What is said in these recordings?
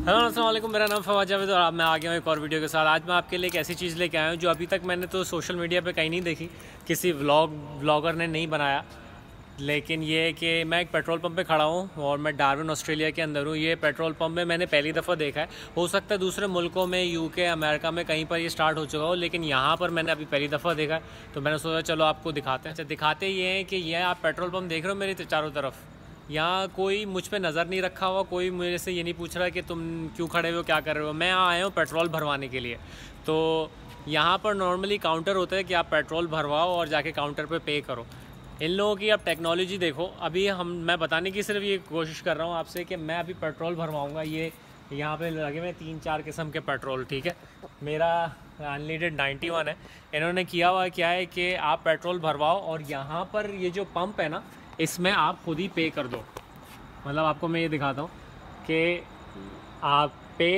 Hello अस्सलाम वालेकुम, मेरा नाम फवाद जावेद और मैं आ गया हूँ एक और वीडियो के साथ। आज मैं आपके लिए एक ऐसी चीज़ लेके आया हूँ जो अभी तक मैंने तो सोशल मीडिया पे कहीं नहीं देखी, किसी व्लॉगर ने नहीं बनाया। लेकिन ये है कि मैं एक पेट्रोल पंप पे खड़ा हूँ और मैं डार्विन ऑस्ट्रेलिया के अंदर हूँ। ये पेट्रोल पंप में मैंने पहली दफ़ा देखा है। हो सकता है दूसरे मुल्कों में, यूके, अमेरिका में कहीं पर ये स्टार्ट हो चुका हो, लेकिन यहाँ पर मैंने अभी पहली दफ़ा देखा है। तो मैंने सोचा चलो आपको दिखाते हैं। अच्छा, दिखाते ये हैं कि ये आप पेट्रोल पंप देख रहे हो मेरी चारों तरफ। यहाँ कोई मुझ पे नज़र नहीं रखा हुआ, कोई मेरे से ये नहीं पूछ रहा कि तुम क्यों खड़े हो, क्या कर रहे हो। मैं यहाँ आया हूँ पेट्रोल भरवाने के लिए। तो यहाँ पर नॉर्मली काउंटर होता है कि आप पेट्रोल भरवाओ और जाके काउंटर पे पे करो। इन लोगों की अब टेक्नोलॉजी देखो। अभी मैं बताने की सिर्फ ये कोशिश कर रहा हूँ आपसे कि मैं अभी पेट्रोल भरवाऊँगा। ये यहाँ पे लगे हुए 3-4 किस्म के पेट्रोल, ठीक है। मेरा अनलिमिटेड 91 है। इन्होंने किया हुआ क्या है कि आप पेट्रोल भरवाओ और यहाँ पर ये जो पंप है ना, इसमें आप खुद ही पे कर दो। मतलब आपको मैं ये दिखाता हूँ कि आप पे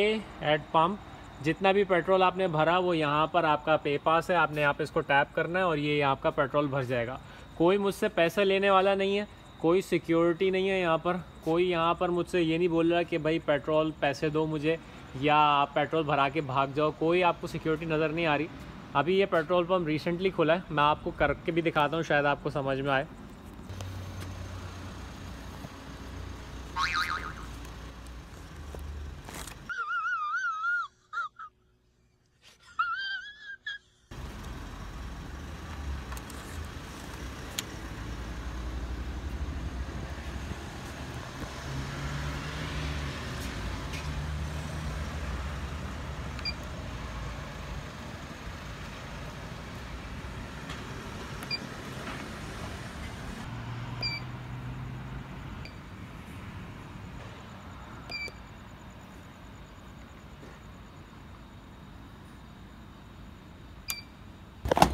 एट पंप, जितना भी पेट्रोल आपने भरा वो यहाँ पर आपका पे पास है। आपने यहाँ पे इसको टैप करना है और ये आपका पेट्रोल भर जाएगा। कोई मुझसे पैसे लेने वाला नहीं है, कोई सिक्योरिटी नहीं है यहाँ पर। कोई यहाँ पर मुझसे ये नहीं बोल रहा कि भाई पेट्रोल पैसे दो मुझे या आप पेट्रोल भरा के भाग जाओ। कोई आपको सिक्योरिटी नज़र नहीं आ रही। अभी ये पेट्रोल पंप रिसेंटली खुला है, मैं आपको करके भी दिखाता हूँ, शायद आपको समझ में आए।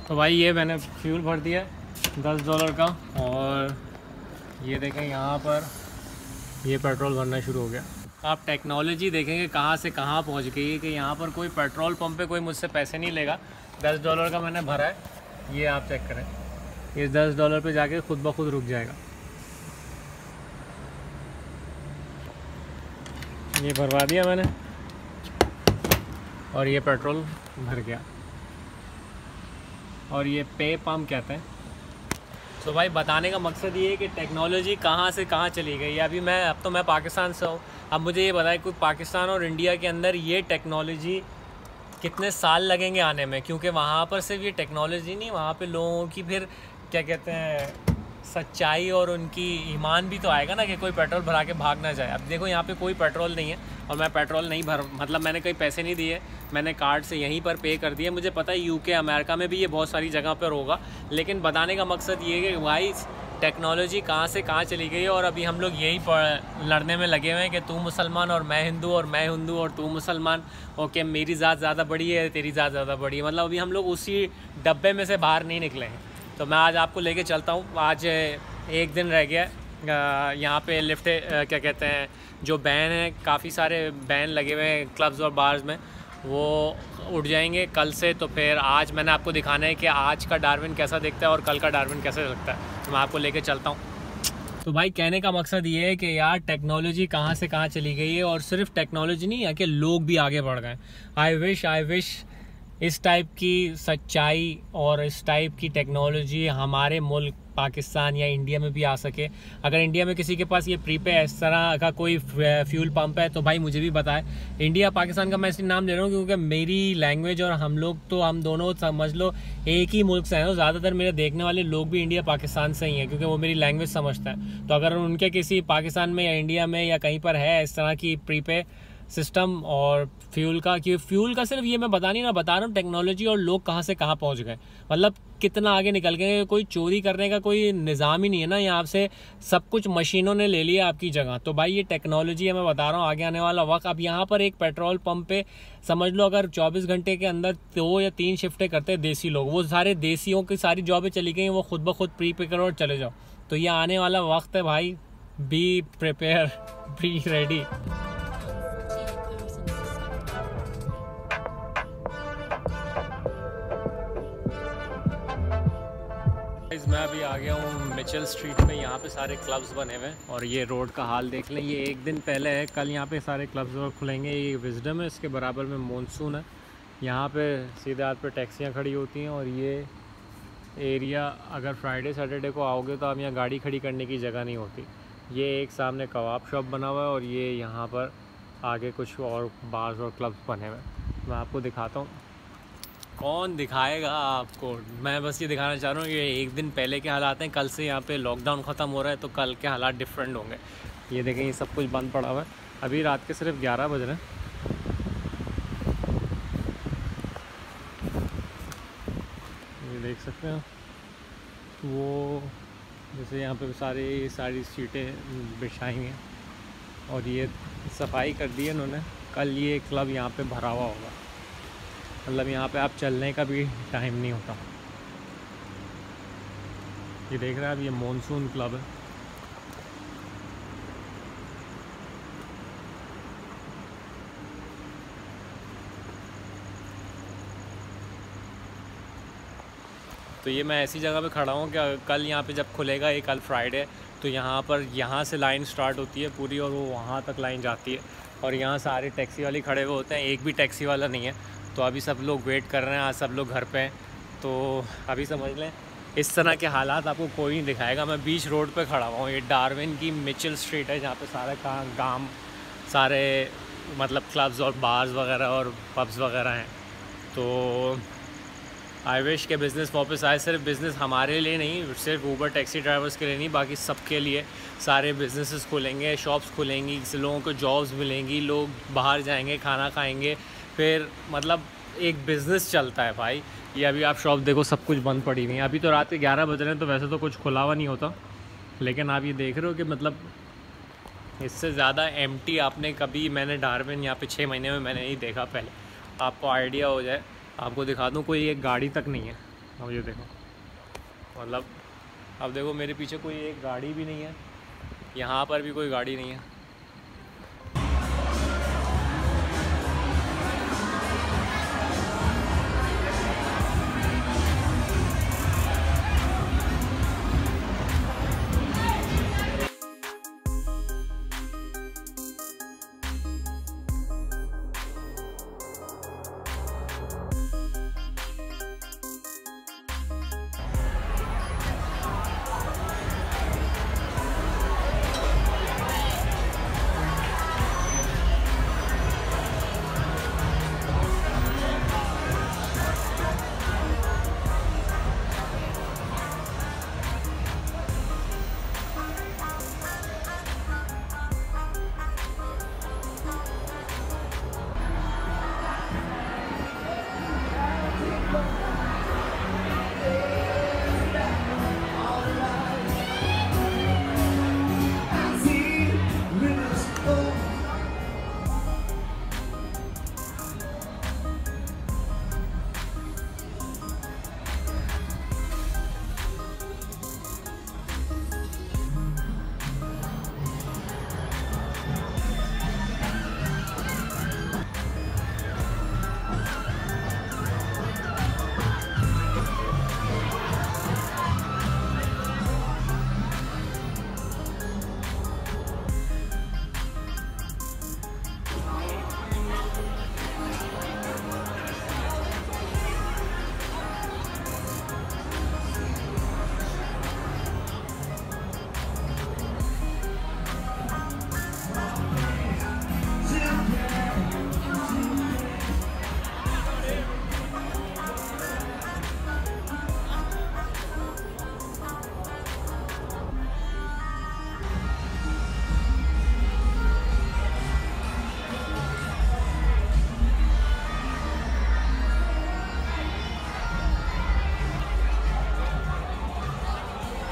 तो भाई ये मैंने फ्यूल भर दिया $10 का, और ये देखें यहाँ पर ये पेट्रोल भरना शुरू हो गया। आप टेक्नोलॉजी देखेंगे कहाँ से कहाँ पहुँच गई है कि यहाँ पर कोई पेट्रोल पंप पे कोई मुझसे पैसे नहीं लेगा। $10 का मैंने भरा है, ये आप चेक करें, ये $10 पे जाके खुद ब खुद रुक जाएगा। ये भरवा दिया मैंने और ये पेट्रोल भर गया। और ये पे पंप कहते हैं। तो भाई बताने का मकसद ये है कि टेक्नोलॉजी कहाँ से कहाँ चली गई है। अब तो मैं पाकिस्तान से हूँ। अब मुझे ये बताए कि पाकिस्तान और इंडिया के अंदर ये टेक्नोलॉजी कितने साल लगेंगे आने में, क्योंकि वहाँ पर सिर्फ ये टेक्नोलॉजी नहीं, वहाँ पे लोगों की फिर क्या कहते हैं सच्चाई और उनकी ईमान भी तो आएगा ना, कि कोई पेट्रोल भरा के भाग ना जाए। अब देखो यहाँ पे कोई पेट्रोल नहीं है और मैं पेट्रोल नहीं मतलब मैंने कोई पैसे नहीं दिए, मैंने कार्ड से यहीं पर पे कर दिए। मुझे पता है यूके, अमेरिका में भी ये बहुत सारी जगह पर होगा, लेकिन बताने का मकसद ये है कि भाई टेक्नोलॉजी कहाँ से कहाँ चली गई है। और अभी हम लोग यही लड़ने में लगे हुए हैं कि तू मुसलमान और मैं हिंदू, और मैं हिंदू और तू मुसलमान। ओके, मेरी ज़ात ज़्यादा बड़ी है, तेरी ज़ात ज़्यादा बड़ी है। मतलब अभी हम लोग उसी डब्बे में से बाहर नहीं निकले हैं। तो मैं आज आपको लेके चलता हूँ। आज एक दिन रह गया यहाँ पे लिफ्ट क्या कहते हैं जो बैन है, काफ़ी सारे बैन लगे हुए हैं क्लब्स और बार्स में, वो उठ जाएंगे कल से। तो फिर आज मैंने आपको दिखाना है कि आज का डार्विन कैसा दिखता है और कल का डार्विन कैसा दिखता है। तो मैं आपको लेके चलता हूँ। तो भाई कहने का मकसद ये है कि यार टेक्नोलॉजी कहाँ से कहाँ चली गई है, और सिर्फ टेक्नोलॉजी नहीं है कि लोग भी आगे बढ़ गए। आई विश इस टाइप की सच्चाई और इस टाइप की टेक्नोलॉजी हमारे मुल्क पाकिस्तान या इंडिया में भी आ सके। अगर इंडिया में किसी के पास ये प्रीपे इस तरह का कोई फ्यूल पंप है तो भाई मुझे भी बताए। इंडिया पाकिस्तान का मैं इसलिए नाम ले रहा हूँ क्योंकि मेरी लैंग्वेज और हम दोनों समझ लो एक ही मुल्क से हैं। तो ज़्यादातर मेरे देखने वाले लोग भी इंडिया पाकिस्तान से ही हैं, क्योंकि वो मेरी लैंग्वेज समझता है। तो अगर उनके किसी पाकिस्तान में या इंडिया में या कहीं पर है इस तरह की प्रीपे सिस्टम और फ्यूल का सिर्फ ये मैं बता रहा हूँ टेक्नोलॉजी और लोग कहाँ से कहाँ पहुँच गए। मतलब कितना आगे निकल गए। कोई चोरी करने का कोई निज़ाम ही नहीं है ना, यहाँ से सब कुछ मशीनों ने ले लिया आपकी जगह। तो भाई ये टेक्नोलॉजी है, मैं बता रहा हूँ आगे आने वाला वक्त। अब यहाँ पर एक पेट्रोल पंप पे समझ लो अगर 24 घंटे के अंदर 2 या 3 शिफ्टें करते हैं देसी लोग, वो सारे देसियों की सारी जॉबें चली गई, वो खुद ब खुद प्री पे करो और चले जाओ। तो ये आने वाला वक्त है भाई, be prepare, be ready. Guys मैं अभी आ गया हूँ मिचेल स्ट्रीट पे। यहाँ पे सारे क्लब्स बने हुए हैं और ये रोड का हाल देख लें। ये एक दिन पहले है, कल यहाँ पे सारे क्लब्स खुलेंगे। ये विजडम है, इसके बराबर में मॉनसून है। यहाँ पे सीधे हाथ पे टैक्सियाँ खड़ी होती हैं और ये एरिया अगर फ्राइडे सैटरडे को आओगे तो आप यहाँ गाड़ी खड़ी करने की जगह नहीं होती। ये एक सामने कबाब शॉप बना हुआ है और ये यहाँ पर आगे कुछ और बार्स और क्लब्स बने हुए हैं। मैं आपको दिखाता हूँ। कौन दिखाएगा आपको, मैं बस ये दिखाना चाह रहा हूँ कि एक दिन पहले के हालात हैं। कल से यहाँ पे लॉकडाउन ख़त्म हो रहा है तो कल के हालात डिफरेंट होंगे। ये देखें, ये सब कुछ बंद पड़ा हुआ है। अभी रात के सिर्फ 11 बज रहे हैं। ये देख सकते हैं वो, जैसे यहाँ पे सारी सीटें बिछाई हैं और ये सफाई कर दी है इन्होंने। कल ये क्लब यहाँ पे भरा हुआ होगा, मतलब यहाँ पे आप चलने का भी टाइम नहीं होता। ये देख रहे हैं आप, ये मॉनसून क्लब है। तो ये मैं ऐसी जगह पे खड़ा हूँ कि कल यहाँ पे जब खुलेगा, ये कल फ्राइडे, तो यहाँ से लाइन स्टार्ट होती है पूरी और वो वहाँ तक लाइन जाती है। और यहाँ सारे टैक्सी वाले खड़े हुए होते हैं, एक भी टैक्सी वाला नहीं है। तो अभी सब लोग वेट कर रहे हैं, आज सब लोग घर पे हैं। तो अभी समझ लें इस तरह के हालात आपको कोई नहीं दिखाएगा। मैं बीच रोड पे खड़ा हुआ हूँ। ये डार्विन की मिचेल स्ट्रीट है, जहाँ पे सारे गांव सारे मतलब क्लब्स और बार्स वगैरह और पब्स वगैरह हैं। तो आई विश के बिज़नेस वापस आए। सिर्फ बिज़नेस हमारे लिए नहीं, सिर्फ ऊबर टैक्सी ड्राइवर्स के लिए नहीं, बाकी सबके लिए सारे बिज़नेसेस खुलेंगे, शॉप्स खुलेंगी, लोगों को जॉब्स मिलेंगी, लोग बाहर जाएंगे, खाना खाएंगे, फिर मतलब एक बिज़नेस चलता है भाई। ये अभी आप शॉप देखो, सब कुछ बंद पड़ी हुई है। अभी तो रात के 11 बज रहे हैं, तो वैसे तो कुछ खुला हुआ नहीं होता, लेकिन आप ये देख रहे हो कि मतलब इससे ज़्यादा एम्प्टी आपने कभी, मैंने डार्विन यहाँ पे 6 महीने में मैंने नहीं देखा। पहले आपको आइडिया हो जाए, आपको दिखा दूँ, कोई एक गाड़ी तक नहीं है। अब ये देखो, मतलब अब देखो मेरे पीछे कोई एक गाड़ी भी नहीं है, यहाँ पर भी कोई गाड़ी नहीं है।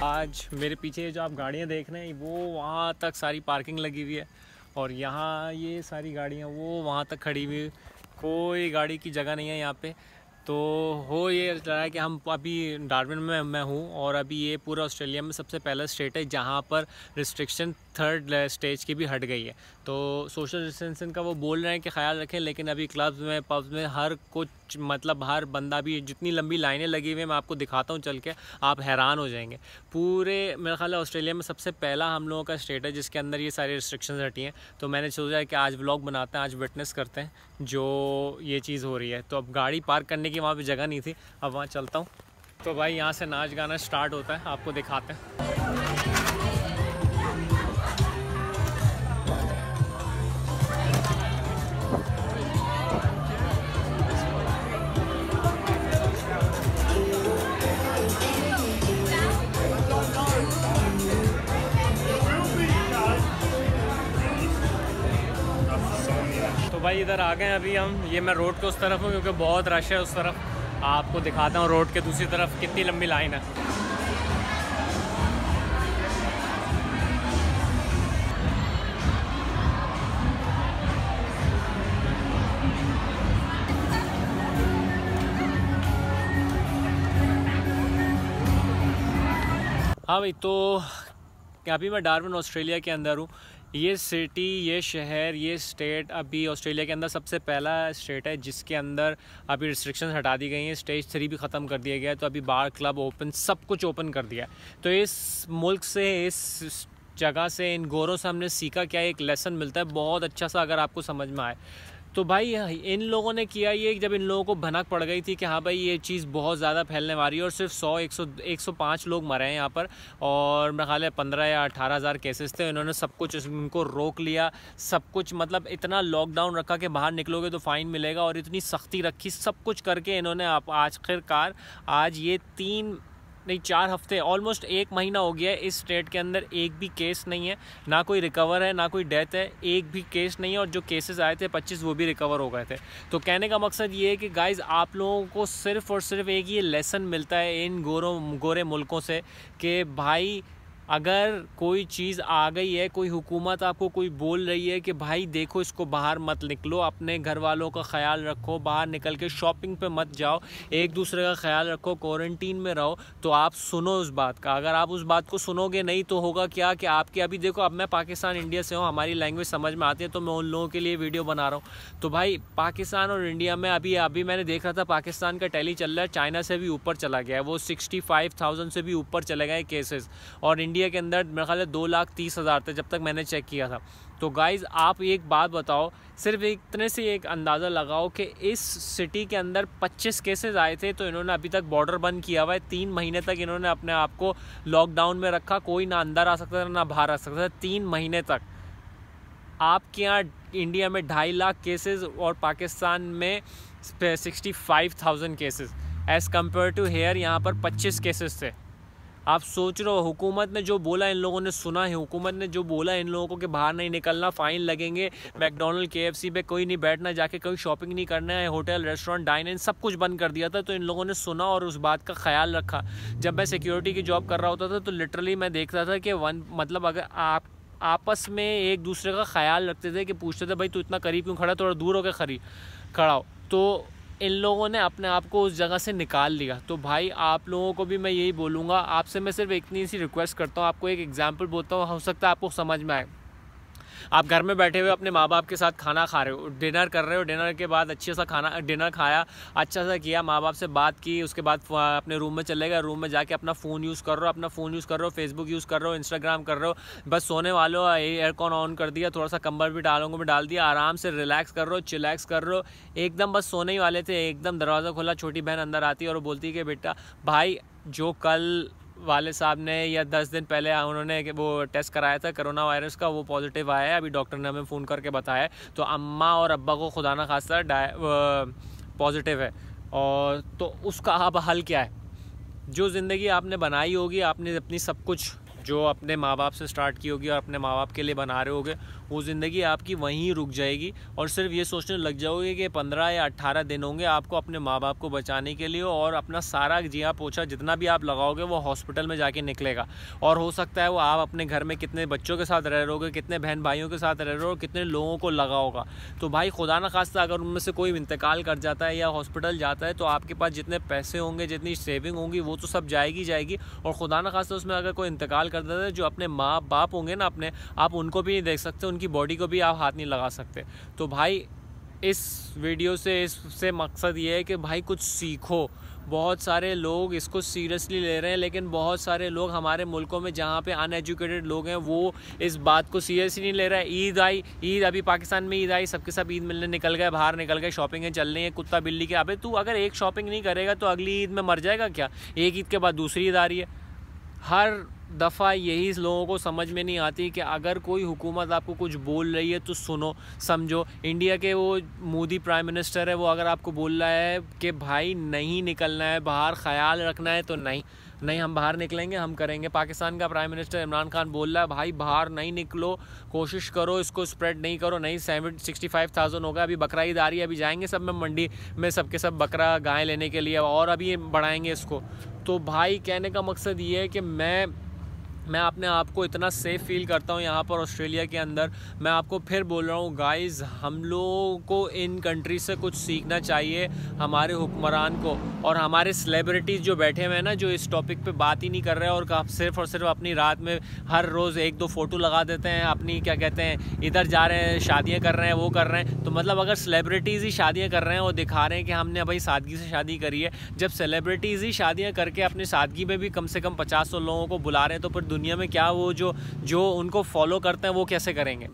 आज मेरे पीछे जो आप गाड़ियाँ देख रहे हैं, वो वहाँ तक सारी पार्किंग लगी हुई है और यहाँ ये सारी गाड़ियाँ वो वहाँ तक खड़ी हुई, कोई गाड़ी की जगह नहीं है यहाँ पे। तो हो ये रहा है कि हम अभी डार्विन में मैं हूँ और अभी ये पूरा ऑस्ट्रेलिया में सबसे पहला स्टेट है जहाँ पर रिस्ट्रिक्शन थर्ड स्टेज की भी हट गई है। तो सोशल डिस्टेंसिंग का वो बोल रहे हैं कि ख्याल रखें, लेकिन अभी क्लब्स में, पब्स में हर कुछ मतलब हर बंदा भी, जितनी लंबी लाइनें लगी हुई हैं मैं आपको दिखाता हूँ चल के, आप हैरान हो जाएंगे। पूरे मेरा ख्याल है ऑस्ट्रेलिया में सबसे पहला हम लोगों का स्टेट है जिसके अंदर ये सारी रिस्ट्रिक्शंस हटी हैं। तो मैंने सोचा कि आज व्लॉग बनाते हैं, आज विटनेस करते हैं जो ये चीज़ हो रही है। तो अब गाड़ी पार्क करने की वहाँ पर जगह नहीं थी, अब वहाँ चलता हूँ। तो भाई यहाँ से नाच गाना स्टार्ट होता है, आपको दिखाते हैं। तो भाई इधर आ गए अभी हम, ये मैं रोड के उस तरफ हूँ क्योंकि बहुत रश है उस तरफ। आपको दिखाता हूँ रोड के दूसरी तरफ कितनी लंबी लाइन है। हाँ भाई, तो अभी मैं डार्विन ऑस्ट्रेलिया के अंदर हूँ। ये सिटी, ये शहर, ये स्टेट अभी ऑस्ट्रेलिया के अंदर सबसे पहला स्टेट है जिसके अंदर अभी रिस्ट्रिक्शंस हटा दी गई हैं। स्टेज 3 भी ख़त्म कर दिया गया है, तो अभी बार, क्लब ओपन, सब कुछ ओपन कर दिया है। तो इस मुल्क से, इस जगह से, इन गोरों से हमने सीखा क्या, एक लेसन मिलता है बहुत अच्छा सा, अगर आपको समझ में आए। तो भाई इन लोगों ने किया ये, जब इन लोगों को भनक पड़ गई थी कि हाँ भाई ये चीज़ बहुत ज़्यादा फैलने वाली है, और सिर्फ 105 लोग मरे हैं यहाँ पर, और मेरा ख्याल है 15 या 18,000 केसेस थे। इन्होंने सब कुछ इनको रोक लिया, सब कुछ मतलब इतना लॉकडाउन रखा कि बाहर निकलोगे तो फ़ाइन मिलेगा, और इतनी सख्ती रखी, सब कुछ करके इन्होंने आखिरकार आज ये 4 हफ्ते, ऑलमोस्ट 1 महीना हो गया है, इस स्टेट के अंदर एक भी केस नहीं है, ना कोई रिकवर है, ना कोई डेथ है, एक भी केस नहीं है, और जो केसेस आए थे 25 वो भी रिकवर हो गए थे। तो कहने का मकसद ये है कि गाइज़ आप लोगों को सिर्फ़ और सिर्फ एक ये लेसन मिलता है इन गोरे मुल्कों से कि भाई अगर कोई चीज़ आ गई है, कोई हुकूमत आपको कोई बोल रही है कि भाई देखो इसको बाहर मत निकलो, अपने घर वालों का ख्याल रखो, बाहर निकल के शॉपिंग पे मत जाओ, एक दूसरे का ख्याल रखो, क्वारंटीन में रहो, तो आप सुनो उस बात का। अगर आप उस बात को सुनोगे नहीं तो होगा क्या कि आपके, अभी देखो अब मैं पाकिस्तान इंडिया से हूँ, हमारी लैंग्वेज समझ में आती है, तो मैं उन लोगों के लिए वीडियो बना रहा हूँ। तो भाई पाकिस्तान और इंडिया में अभी मैंने देखा था पाकिस्तान का टैली चल रहा है, चाइना से भी ऊपर चला गया है, वो 65,000 से भी ऊपर चले गए केसेस, और इंडिया के अंदर मेरे ख्याल है 2,30,000 थे जब तक मैंने चेक किया था। तो गाइज़ आप एक बात बताओ, सिर्फ इतने से एक अंदाज़ा लगाओ कि इस सिटी के अंदर 25 केसेस आए थे, तो इन्होंने अभी तक बॉर्डर बंद किया हुआ है। 3 महीने तक इन्होंने अपने आप को लॉकडाउन में रखा, कोई ना अंदर आ सकता था ना बाहर आ सकता था, 3 महीने तक। आपके यहाँ इंडिया में 2.5 लाख केसेस और पाकिस्तान में 65,000 cases, as compare to here यहाँ पर 25 केसेस थे। आप सोच रहे हो, हुकूमत ने जो बोला इन लोगों ने सुना है, हुकूमत ने जो बोला इन लोगों को कि बाहर नहीं निकलना, फ़ाइन लगेंगे, मैकडॉनल्ड, KFC पे कोई नहीं बैठना, जाके कोई शॉपिंग नहीं करना है, होटल, रेस्टोरेंट, डाइन इन सब कुछ बंद कर दिया था। तो इन लोगों ने सुना और उस बात का ख्याल रखा। जब मैं सिक्योरिटी की जॉब कर रहा होता था तो लिटरली मैं देखता था कि मतलब अगर आप आपस में एक दूसरे का ख्याल रखते थे कि पूछते थे भाई तू इतना करीब क्यों खड़ा, थोड़ा दूर होकर खड़ा हो। तो इन लोगों ने अपने आप को उस जगह से निकाल लिया। तो भाई आप लोगों को भी मैं यही बोलूँगा, आपसे मैं सिर्फ इतनी सी रिक्वेस्ट करता हूँ, आपको एक एग्जांपल बोलता हूँ, हो सकता है आपको समझ में आए। आप घर में बैठे हुए अपने माँ बाप के साथ खाना खा रहे हो, डिनर कर रहे हो, डिनर के बाद अच्छे सा डिनर खाया, अच्छा सा किया, माँ बाप से बात की, उसके बाद अपने रूम में चले गए, रूम में जाके अपना फ़ोन यूज़ कर रहे हो, फेसबुक यूज़ कर रहे हो, इंस्टाग्राम कर रहे हो, बस सोने वाले हो, एयरकॉन ऑन कर दिया, थोड़ा सा कंबल भी डालों में डाल दिया, आराम से रिलैक्स कर रहे हो, चिलैक्स कर रहे हो, एकदम बस सोने ही वाले थे, एकदम दरवाज़ा खोला, छोटी बहन अंदर आती है और वो बोलती है कि बेटा भाई जो कल वाले साहब ने या 10 दिन पहले उन्होंने वो टेस्ट कराया था कोरोना वायरस का, वो पॉजिटिव आया है, अभी डॉक्टर ने हमें फ़ोन करके बताया है, तो अम्मा और अब्बा को खुदा ना खास्ता पॉजिटिव है। और तो उसका अब हल क्या है? जो ज़िंदगी आपने बनाई होगी, आपने अपनी सब कुछ जो अपने माँ बाप से स्टार्ट की होगी और अपने माँ बाप के लिए बना रहे होगे, वो ज़िंदगी आपकी वहीं रुक जाएगी और सिर्फ ये सोचने लग जाओगे कि 15 या 18 दिन होंगे आपको अपने माँ बाप को बचाने के लिए, और अपना सारा जिया पोछा जितना भी आप लगाओगे वो हॉस्पिटल में जाके निकलेगा। और हो सकता है वो आप अपने घर में कितने बच्चों के साथ रह रहे होगे, कितने बहन भाइयों के साथ रह रहे हो, कितने लोगों को लगा होगा। तो भाई खुदा न खास्ता अगर उनमें से कोई इंतकाल कर जाता है या हॉस्पिटल जाता है तो आपके पास जितने पैसे होंगे, जितनी सेविंग होंगी, वो तो सब जाएगी। और खुदा न खास्ता उसमें अगर कोई इंतकाल कर देता है, जो अपने माँ बाप होंगे ना अपने, आप उनको भी नहीं देख सकते, उनकी बॉडी को भी आप हाथ नहीं लगा सकते। तो भाई इस वीडियो से इससे मकसद ये है कि भाई कुछ सीखो। बहुत सारे लोग इसको सीरियसली ले रहे हैं, लेकिन बहुत सारे लोग हमारे मुल्कों में जहाँ पे अनएजुकेटेड लोग हैं वो इस बात को सीरियसली नहीं ले रहे हैं। ईद अभी पाकिस्तान में ईद आई, सबके सब ईद मिलने निकल गए, बाहर निकल गए, शॉपिंगें चल रही हैं कुत्ता बिल्ली के। अबे तू अगर एक शॉपिंग नहीं करेगा तो अगली ईद में मर जाएगा क्या? एक ईद के बाद दूसरी ईद आ रही है। हर दफ़ा यही लोगों को समझ में नहीं आती कि अगर कोई हुकूमत आपको कुछ बोल रही है तो सुनो समझो। इंडिया के वो मोदी प्राइम मिनिस्टर है, वो अगर आपको बोल रहा है कि भाई नहीं निकलना है बाहर, ख्याल रखना है, तो नहीं हम बाहर निकलेंगे, हम करेंगे। पाकिस्तान का प्राइम मिनिस्टर इमरान खान बोल रहा है भाई बाहर नहीं निकलो, कोशिश करो इसको स्प्रेड नहीं करो। नहीं 65,000 होगा, अभी बकरा ईद आ रही है, अभी जाएंगे सब में मंडी में सबके सब बकरा गाय लेने के लिए, और अभी बढ़ाएंगे इसको। तो भाई कहने का मकसद ये है कि मैं अपने आप को इतना सेफ़ फील करता हूँ यहाँ पर ऑस्ट्रेलिया के अंदर। मैं आपको फिर बोल रहा हूँ गाइज़, हम लोगों को इन कंट्री से कुछ सीखना चाहिए, हमारे हुक्मरान को और हमारे सेलिब्रिटीज़ जो बैठे हुए हैं ना, जो इस टॉपिक पे बात ही नहीं कर रहे हैं और सिर्फ और सिर्फ अपनी रात में हर रोज़ 1-2 फ़ोटो लगा देते हैं अपनी, क्या कहते हैं, इधर जा रहे हैं, शादियाँ कर रहे हैं, वो कर रहे हैं। तो मतलब अगर सेलिब्रिटीज़ ही शादियाँ कर रहे हैं और दिखा रहे हैं कि हमने भाई सादगी से शादी करी है, जब सेलिब्रिटीज़ ही शादियाँ करके अपनी सादगी में भी कम से कम 50-100 लोगों को बुला रहे हैं, तो फिर दुनिया में क्या वो जो उनको फॉलो करते हैं वो कैसे करेंगे?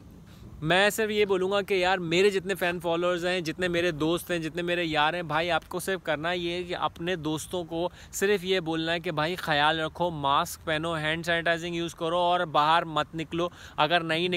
मैं सिर्फ ये बोलूँगा कि यार मेरे जितने फ़ैन फॉलोअर्स हैं, जितने मेरे दोस्त हैं, जितने मेरे यार हैं, भाई आपको सिर्फ करना ये है कि अपने दोस्तों को सिर्फ ये बोलना है कि भाई ख्याल रखो, मास्क पहनो, हैंड सैनिटाइजिंग यूज़ करो और बाहर मत निकलो। अगर नहीं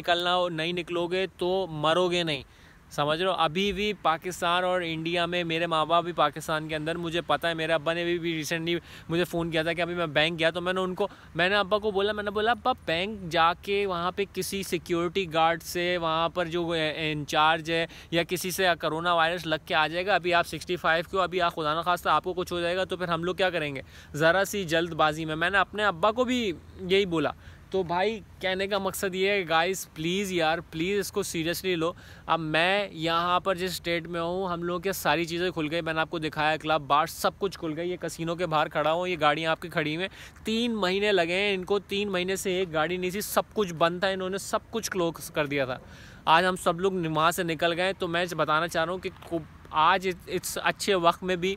निकलोगे तो मरोगे नहीं, समझ रहे हो? अभी भी पाकिस्तान और इंडिया में मेरे माँ बाप भी पाकिस्तान के अंदर, मुझे पता है। मेरे अब्बा ने भी रिसेंटली मुझे फ़ोन किया था कि अभी मैं बैंक गया, तो मैंने अब्बा को बोला, अब्बा बैंक जाके वहाँ पे किसी सिक्योरिटी गार्ड से, वहाँ पर जो इंचार्ज है या किसी से कोरोना वायरस लग के आ जाएगा, अभी आप 65 को, अभी आप खुदा न खास्ता आपको कुछ हो जाएगा तो फिर हम लोग क्या करेंगे? ज़रा सी जल्दबाजी में मैंने अपने अब्बा को भी यही बोला। तो भाई कहने का मकसद ये है गाइस, प्लीज़ यार प्लीज़ इसको सीरियसली लो। अब मैं यहाँ पर जिस स्टेट में हूँ, हम लोगों के सारी चीज़ें खुल गई, मैंने आपको दिखाया, क्लब बार सब कुछ खुल गई। ये कसिनो के बाहर खड़ा हूँ, ये गाड़ियाँ आपकी खड़ी हुई, 3 महीने लगे हैं इनको, 3 महीने से एक गाड़ी नहीं थी, सब कुछ बंद था, इन्होंने सब कुछ क्लोज कर दिया था। आज हम सब लोग वहाँ से निकल गए। तो मैं बताना चाह रहा हूँ कि आज इस अच्छे वक्त में भी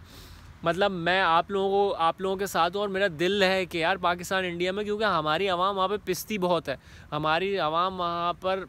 मतलब मैं आप लोगों के साथ हूँ, और मेरा दिल है कि यार पाकिस्तान इंडिया में, क्योंकि हमारी आवाम वहाँ पे पिस्ती बहुत है, हमारी आवाम वहाँ पर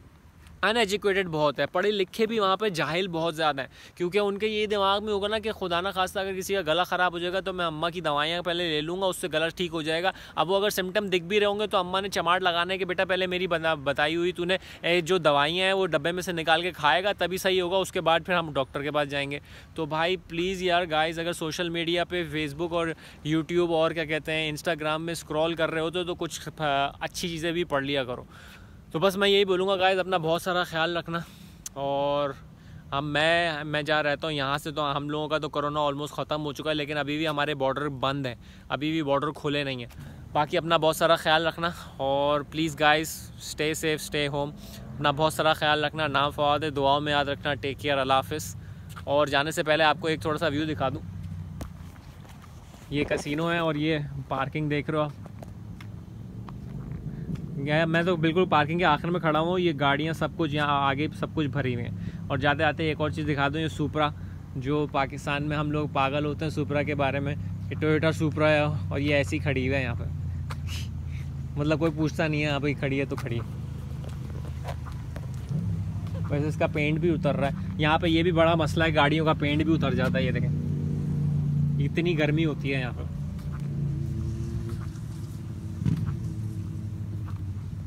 अनएजुकेटेड बहुत है, पढ़े लिखे भी वहाँ पे जाहिल बहुत ज़्यादा है। क्योंकि उनके ये दिमाग में होगा ना कि खुदा ना खास्ता अगर किसी का गला ख़राब हो जाएगा तो मैं अम्मा की दवाइयाँ पहले ले लूँगा, उससे गला ठीक हो जाएगा। अब वो अगर सिम्टम दिख भी रहे होंगे तो अम्मा ने चमाट लगाने के बेटा पहले मेरी बताई हुई तूने जो दवाइयाँ हैं वो डब्बे में से निकाल के खाएगा तभी सही होगा, उसके बाद फिर हम डॉक्टर के पास जाएंगे। तो भाई प्लीज़ यार गाइज़, अगर सोशल मीडिया पर फेसबुक और यूट्यूब और क्या कहते हैं इंस्टाग्राम में स्क्रॉल कर रहे हो तो कुछ अच्छी चीज़ें भी पढ़ लिया करो। तो बस मैं यही बोलूँगा गाइज़, अपना बहुत सारा ख्याल रखना। और अब मैं जहाँ रहता हूँ यहाँ से तो हम लोगों का तो कोरोना ऑलमोस्ट ख़त्म हो चुका है, लेकिन अभी भी हमारे बॉर्डर बंद हैं, अभी भी बॉर्डर खुले नहीं हैं। बाकी अपना बहुत सारा ख्याल रखना, और please guys stay safe, stay home, अपना बहुत सारा ख्याल रखना। नाम फवाद है, दुआओं में याद रखना। टेक केयर, अल्लाह हाफ़िज़। और जाने से पहले आपको एक थोड़ा सा व्यू दिखा दूँ। ये कसिनो है और ये पार्किंग देख रहे हो आप। मैं तो बिल्कुल पार्किंग के आखिर में खड़ा हूँ, ये गाड़ियाँ सब कुछ यहाँ आगे सब कुछ भरी हुई हैं। और जाते आते एक और चीज़ दिखा दूँ, ये सुपरा, जो पाकिस्तान में हम लोग पागल होते हैं सुपरा के बारे में, ये टोयोटा सुपरा है और ये ऐसी खड़ी हुई है यहाँ पे। मतलब कोई पूछता नहीं है, यहाँ पर खड़ी है तो खड़ी है। वैसे इसका पेंट भी उतर रहा है यहाँ पे, ये भी बड़ा मसला है, गाड़ियों का पेंट भी उतर जाता है। ये देखें, इतनी गर्मी होती है यहाँ पर।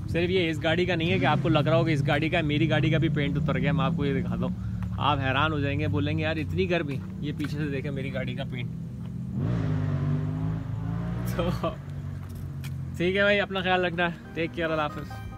सिर्फ ये इस गाड़ी का नहीं है कि आपको लग रहा हो कि इस गाड़ी का, मेरी गाड़ी का भी पेंट उतर गया। मैं आपको ये दिखाता हूँ, आप हैरान हो जाएंगे, बोलेंगे यार इतनी गर्मी। ये पीछे से देखें मेरी गाड़ी का पेंट। तो ठीक है भाई, अपना ख्याल रखना। टेक केयर, अल्लाह हाफ़िज़।